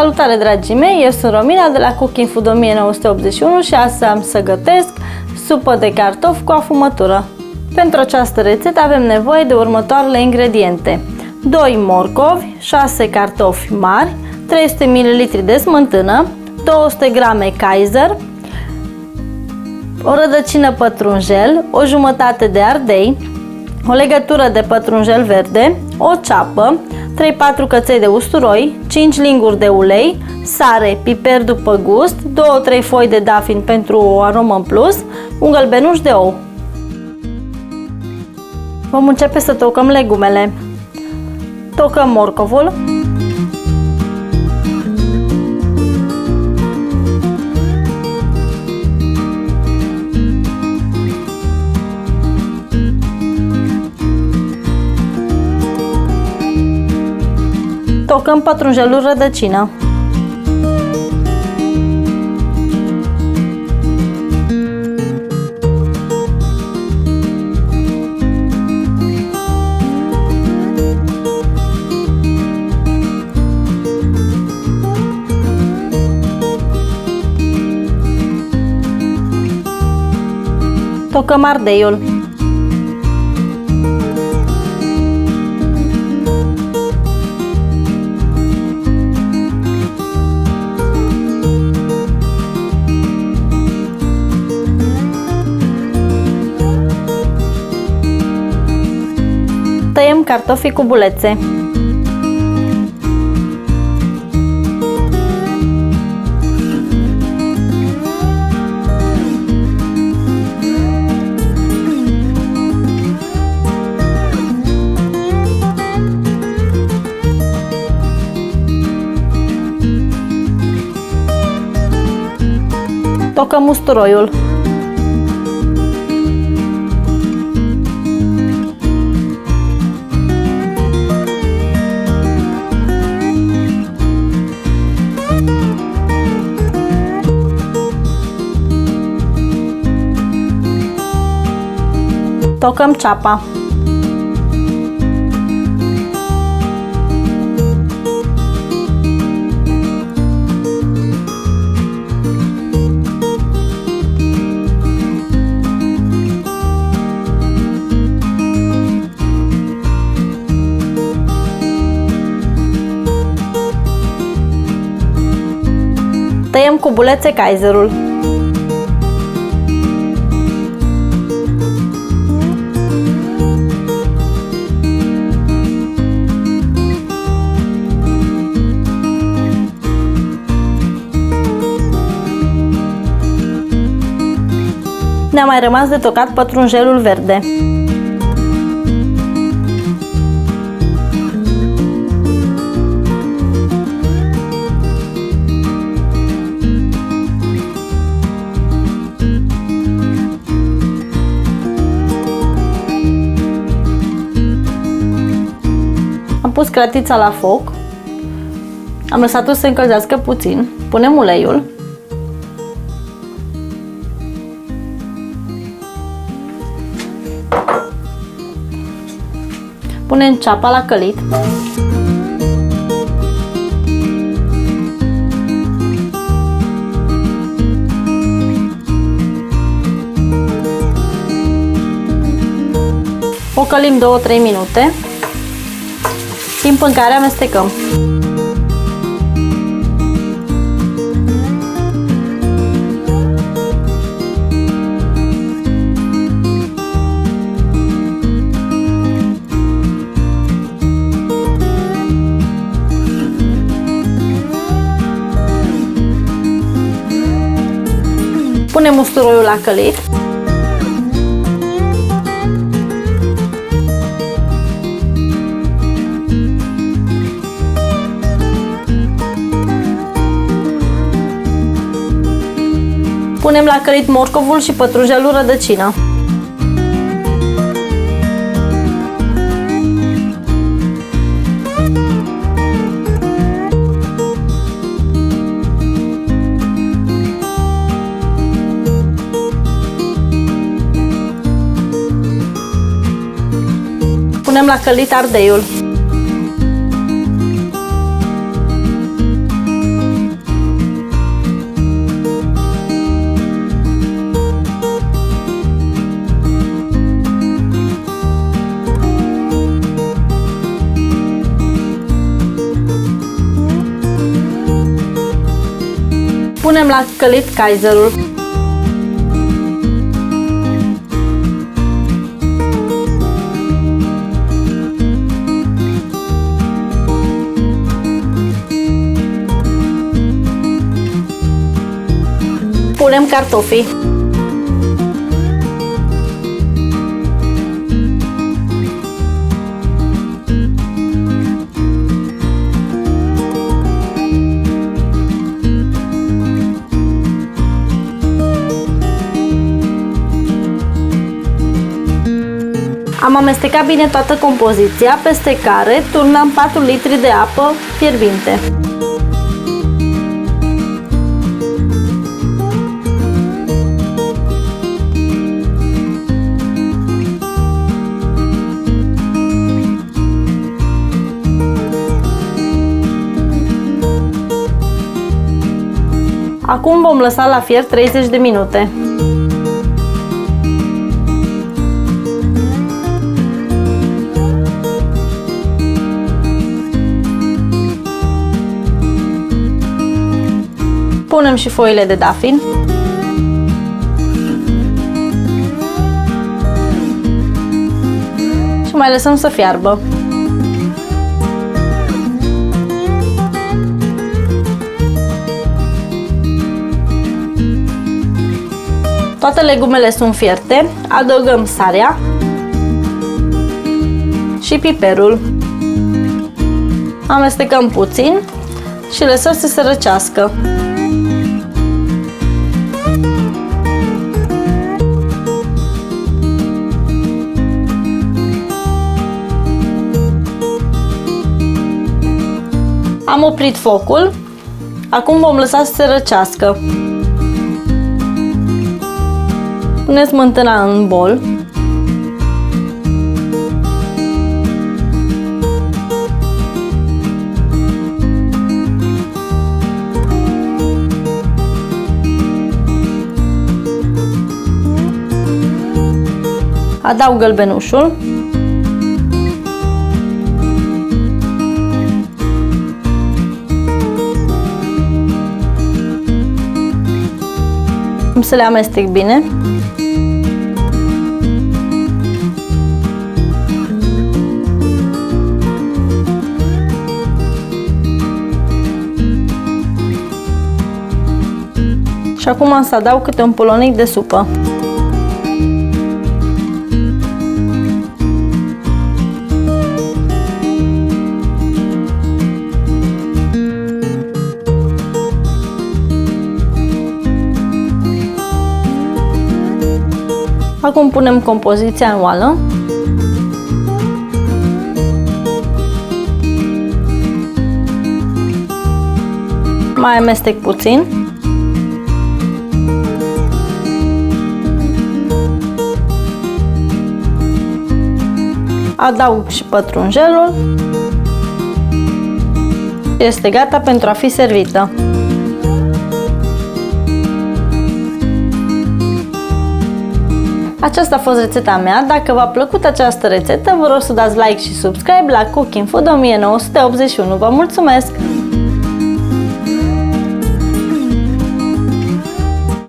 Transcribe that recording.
Salutare, dragii mei! Eu sunt Romina de la Cooking Food 1981 și astăzi am să gătesc supă de cartofi cu afumătură. Pentru această rețetă avem nevoie de următoarele ingrediente: 2 morcovi, 6 cartofi mari, 300 ml de smântână, 200 g Kaiser, o rădăcină pătrunjel, o jumătate de ardei, o legătură de pătrunjel verde, o ceapă, 3-4 căței de usturoi, 5 linguri de ulei, sare, piper după gust, 2-3 foi de dafin pentru o aromă în plus, un gălbenuș de ou. Vom începe să tocăm legumele. Tocăm morcovul, tocăm pătrunjelul rădăcină, tocăm ardeiul, tăiem cartofii cu bulețe. Tocăm usturoiul. Tocăm ceapa. Tăiem cu bulețe Kaiserul. Ne-a mai rămas de tocat pătrunjelul verde. Am pus cratița la foc, am lăsat-o să se încălzească puțin, punem uleiul, punem ceapa la călit, o călim 2-3 minute, timp în care amestecăm. Punem usturoiul la călit. Punem la călit morcovul și pătrunjelul rădăcină. Punem la călit ardeiul. Punem la călit Kaiserul. Punem cartofii. Am amestecat bine toată compoziția, peste care turnăm 4 litri de apă fierbinte. Acum vom lăsa la fiert 30 de minute. Punem și foile de dafin. Și mai lăsăm să fiarbă. Toate legumele sunt fierte, adăugăm sarea și piperul. Amestecăm puțin și lăsăm să se răcească. Am oprit focul, acum vom lăsa să se răcească. Puneți smântâna în bol. Adaug gălbenușul. Să le amestec bine. Și acum am să adaug câte un polonic de supă. Acum punem compoziția în oală. Mai amestec puțin. Adaug și pătrunjelul. Este gata pentru a fi servită. Aceasta a fost rețeta mea. Dacă v-a plăcut această rețetă, vă rog să dați like și subscribe la Cooking Food 1981. Vă mulțumesc!